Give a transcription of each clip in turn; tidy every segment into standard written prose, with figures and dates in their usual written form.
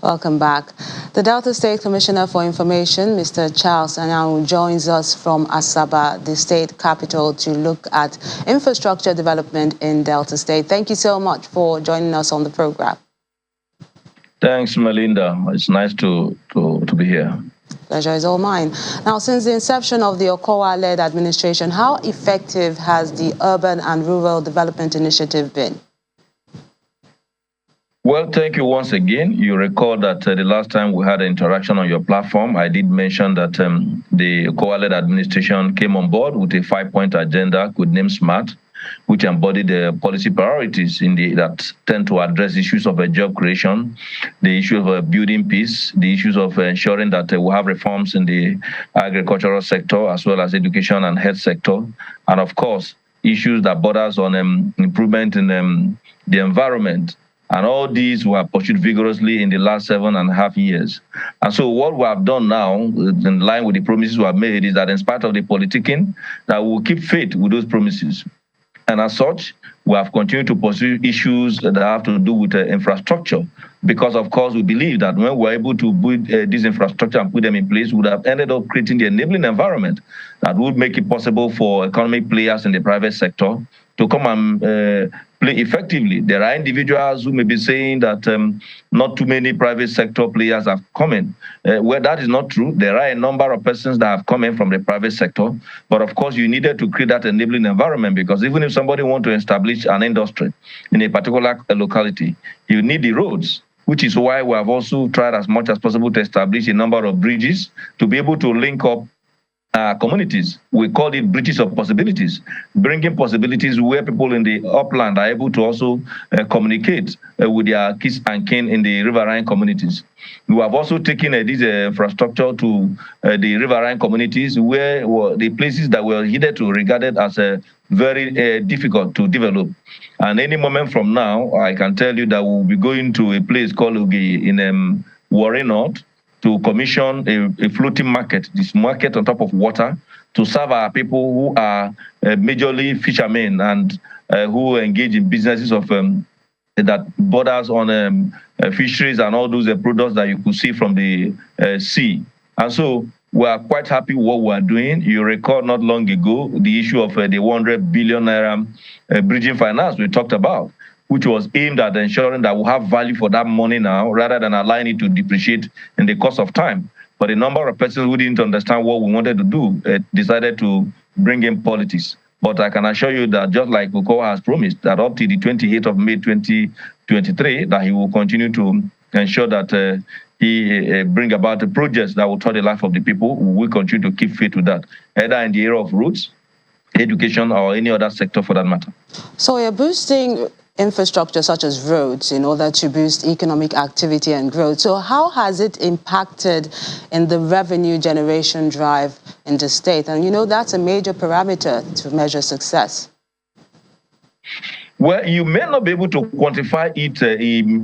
Welcome back. The Delta State Commissioner for Information, Mr. Charles Anyanwu, joins us from Asaba, the state capital, to look at infrastructure development in Delta State. Thank you so much for joining us on the program. Thanks, Melinda. It's nice to be here. Pleasure is all mine. Now, since the inception of the Okowa-led administration, how effective has the Urban and Rural Development Initiative been? Well, thank you once again. You recall that the last time we had an interaction on your platform, I did mention that the Okowa-led administration came on board with a 5-point agenda codenamed SMART, which embodied the policy priorities that tend to address issues of job creation, the issue of building peace, the issues of ensuring that we have reforms in the agricultural sector, as well as education and health sector, and of course, issues that borders on improvement in the environment. And all these were pursued vigorously in the last 7.5 years. And so what we have done now, in line with the promises we have made, is that in spite of the politicking, that we will keep faith with those promises. And as such, we have continued to pursue issues that have to do with infrastructure, because, of course, we believe that when we're able to build this infrastructure and put them in place, we would have ended up creating the enabling environment that would make it possible for economic players in the private sector to come and play effectively. There are individuals who may be saying that not too many private sector players have come in. Well, that is not true. There are a number of persons that have come in from the private sector, but of course you needed to create that enabling environment, because even if somebody wants to establish an industry in a particular locality, you need the roads, which is why we have also tried as much as possible to establish a number of bridges to be able to link up communities. We call it bridges of possibilities, bringing possibilities where people in the upland are able to also communicate with their kids and kin in the riverine communities. We have also taken this infrastructure to the riverine communities, where the places that were hitherto regarded as very difficult to develop. And any moment from now, I can tell you that we'll be going to a place called Ugi in Warri North, to commission a floating market, this market on top of water, to serve our people who are majorly fishermen and who engage in businesses of that borders on fisheries and all those products that you could see from the sea. And so we are quite happy with what we are doing. You recall not long ago the issue of the 100 billion naira bridging finance we talked about, which was aimed at ensuring that we have value for that money now, rather than allowing it to depreciate in the course of time. But a number of persons who didn't understand what we wanted to do decided to bring in politics. But I can assure you that, just like Okowa has promised, that up to the 28th of May 2023, that he will continue to ensure that he bring about the projects that will touch the life of the people. We will continue to keep faith with that, either in the area of roads, education, or any other sector for that matter. So you're boosting infrastructure such as roads in order to boost economic activity and growth. So how has it impacted in the revenue generation drive in the state? And that's a major parameter to measure success. Well, you may not be able to quantify it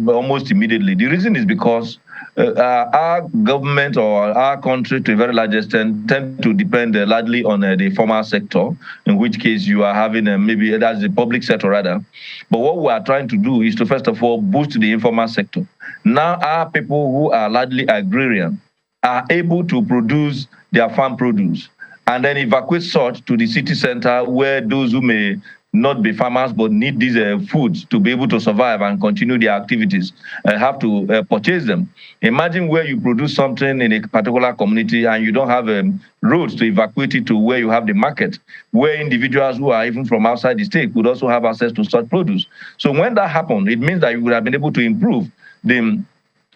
almost immediately. The reason is because our government or our country, to a very large extent, tend to depend largely on the formal sector, in which case you are having maybe that's the public sector rather. But what we are trying to do is to, first of all, boost the informal sector. Now our people who are largely agrarian are able to produce their farm produce and then evacuate such to the city center, where those who may not be farmers but need these foods to be able to survive and continue their activities have to purchase them. Imagine where you produce something in a particular community and you don't have roads to evacuate it to where you have the market, where individuals who are even from outside the state could also have access to such produce. So when that happened, it means that you would have been able to improve the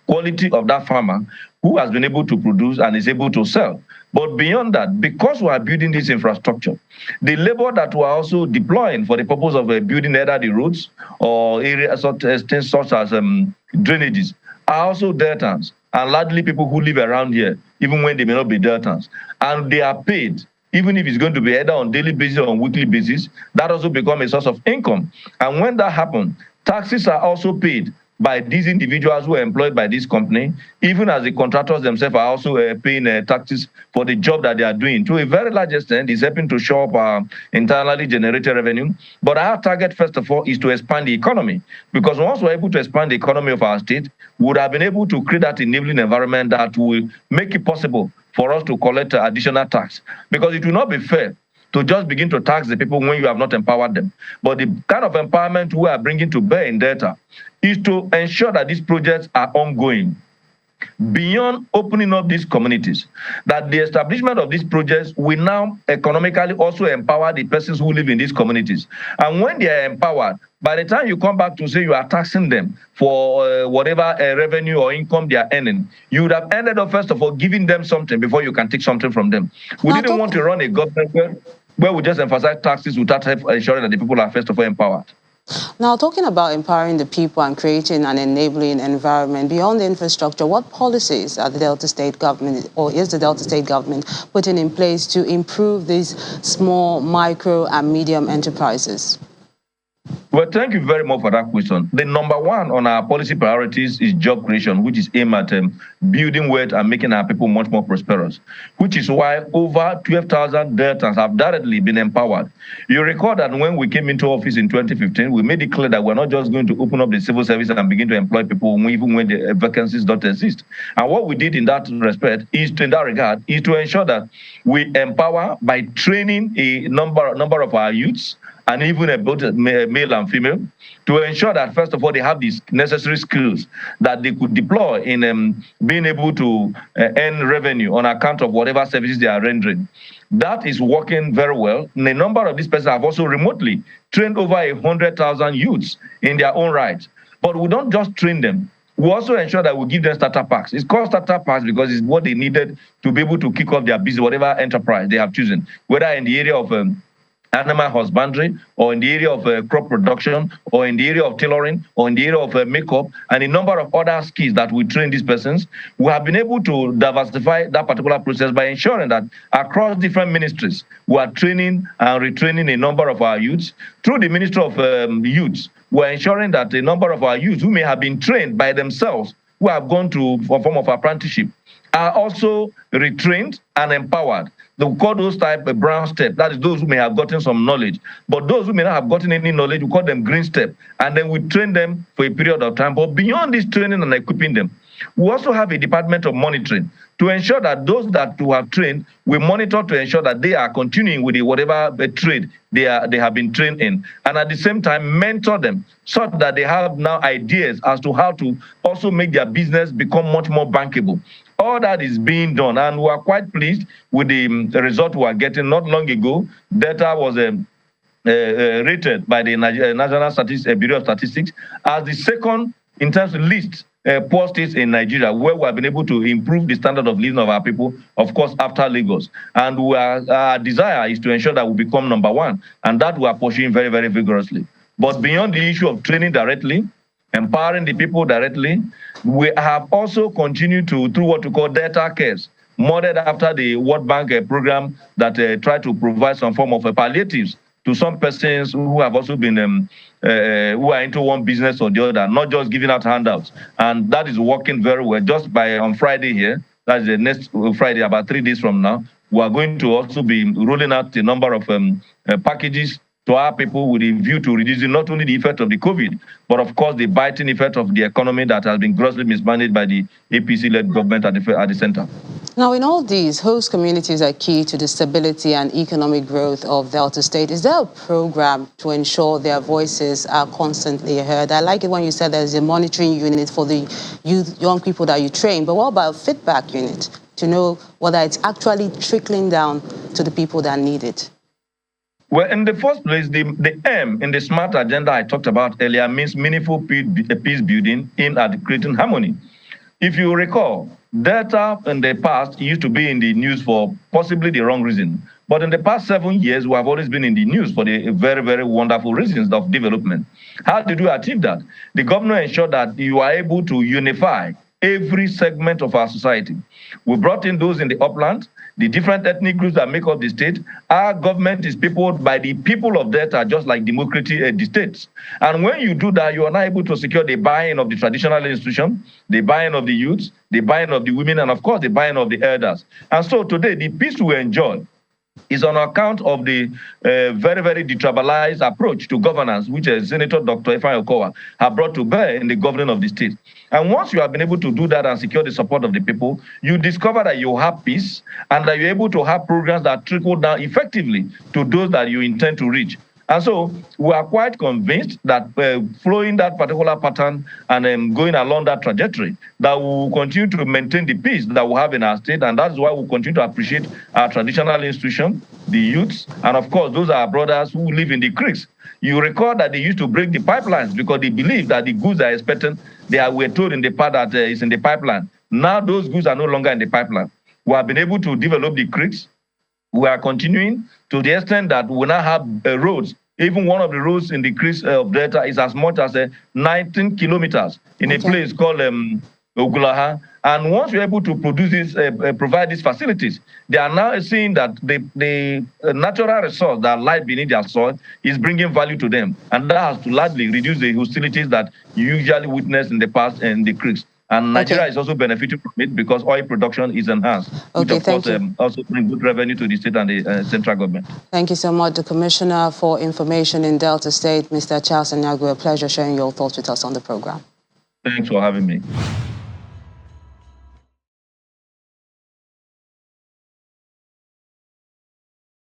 quality of that farmer who has been able to produce and is able to sell. But beyond that, because we are building this infrastructure, the labor that we are also deploying for the purpose of building either the roads or areas such as drainages are also Deltans, and largely people who live around here, even when they may not be Deltans. And they are paid, even if it's going to be either on daily basis or on weekly basis. That also becomes a source of income. And when that happens, taxes are also paid by these individuals who are employed by this company, even as the contractors themselves are also paying taxes for the job that they are doing. To a very large extent, it's helping to show up our internally generated revenue. But our target, first of all, is to expand the economy. Because once we're able to expand the economy of our state, we would have been able to create that enabling environment that will make it possible for us to collect additional tax. Because it will not be fair to just begin to tax the people when you have not empowered them. But the kind of empowerment we are bringing to bear in Delta is to ensure that these projects are ongoing. Beyond opening up these communities, that the establishment of these projects will now economically also empower the persons who live in these communities. And when they are empowered, by the time you come back to say you are taxing them for whatever revenue or income they are earning, you would have ended up, first of all, giving them something before you can take something from them. We didn't want to run a government where we just emphasize taxes without ensuring that the people are, first of all, empowered. Now, talking about empowering the people and creating an enabling environment, beyond the infrastructure, what policies are the Delta State government, or is the Delta State government putting in place to improve these small, micro, and medium enterprises? Well, thank you very much for that question. The number one on our policy priorities is job creation, which is aimed at building wealth and making our people much more prosperous, which is why over 12,000 Deltans have directly been empowered. You recall that when we came into office in 2015, we made it clear that we're not just going to open up the civil service and begin to employ people even when the vacancies don't exist. And what we did in that respect is, in that regard, is to ensure that we empower by training a number of our youths, and even both male and female, to ensure that, first of all, they have these necessary skills that they could deploy in being able to earn revenue on account of whatever services they are rendering. That is working very well. And a number of these persons have also remotely trained over 100,000 youths in their own right. But we don't just train them. We also ensure that we give them starter packs. It's called starter packs because it's what they needed to be able to kick off their business, whatever enterprise they have chosen, whether in the area of animal husbandry, or in the area of crop production, or in the area of tailoring, or in the area of makeup, and a number of other skills that we train these persons. We have been able to diversify that particular process by ensuring that across different ministries, we are training and retraining a number of our youths. Through the Ministry of Youth, we're ensuring that a number of our youths who may have been trained by themselves, who have gone to a form of apprenticeship, are also retrained and empowered. They call those type of brown step. That is those who may have gotten some knowledge. But those who may not have gotten any knowledge, we call them green step. And then we train them for a period of time. But beyond this training and equipping them, we also have a department of monitoring to ensure that those that we have trained, we monitor to ensure that they are continuing with whatever trade they have been trained in. And at the same time, mentor them so that they have now ideas as to how to also make their business become much more bankable. All that is being done, and we are quite pleased with the result we are getting. Not long ago, Delta was rated by the National Bureau of Statistics as the second in terms of least poor states in Nigeria, where we have been able to improve the standard of living of our people, of course, after Lagos. And our desire is to ensure that we become number one, and that we are pursuing very, very vigorously. But beyond the issue of training directly, empowering the people directly, we have also continued to, through what we call Delta Cares, modeled after the World Bank program that tried to provide some form of palliatives to some persons who have also been, who are into one business or the other, not just giving out handouts. And that is working very well. Just on Friday here, that's the next Friday, about 3 days from now, we are going to also be rolling out a number of packages to our people with a view to reducing not only the effect of the COVID, but of course the biting effect of the economy that has been grossly mismanaged by the APC-led government at the center. Now, in all these, host communities are key to the stability and economic growth of Delta State. Is there a program to ensure their voices are constantly heard? I like it when you said there's a monitoring unit for the young people that you train, but what about a feedback unit to know whether it's actually trickling down to the people that need it? Well, in the first place, the M in the SMART agenda I talked about earlier means meaningful peace building aimed at creating harmony. If you recall, Delta in the past used to be in the news for possibly the wrong reason. But in the past 7 years, we have always been in the news for the very, very wonderful reasons of development. How did we achieve that? The governor ensured that you are able to unify every segment of our society. We brought in those in the upland, the different ethnic groups that make up the state. Our government is peopled by the people of Delta, just like democracy the states. And when you do that, you are not able to secure the buy-in of the traditional institution, the buy-in of the youths, the buy-in of the women, and of course, the buy-in of the elders. And so today, the peace we enjoy is on account of the very, very detribalized approach to governance, which Senator Dr. Ifeanyi Okowa has brought to bear in the governing of the state. And once you have been able to do that and secure the support of the people, you discover that you have peace and that you're able to have programs that trickle down effectively to those that you intend to reach. And so we are quite convinced that following that particular pattern and going along that trajectory, that we will continue to maintain the peace that we have in our state. And that's why we continue to appreciate our traditional institution, the youths, and of course, those are our brothers who live in the creeks. You recall that they used to break the pipelines because they believe that the goods are expected, were told in the part that is in the pipeline. Now those goods are no longer in the pipeline. We have been able to develop the creeks. We are continuing to the extent that we now have roads. Even one of the roads in the creeks of Delta is as much as 19 kilometers in a place called Ogulaha. And once you're able to produce this, provide these facilities, they are now seeing that the natural resource that lies beneath their soil is bringing value to them. And that has to largely reduce the hostilities that you usually witness in the past in the creeks. And Nigeria is also benefiting from it because oil production is enhanced, which of course also brings good revenue to the state and the central government. Thank you so much, the Commissioner for Information in Delta State, Mr. Charles Anyagu. A pleasure sharing your thoughts with us on the program. Thanks for having me.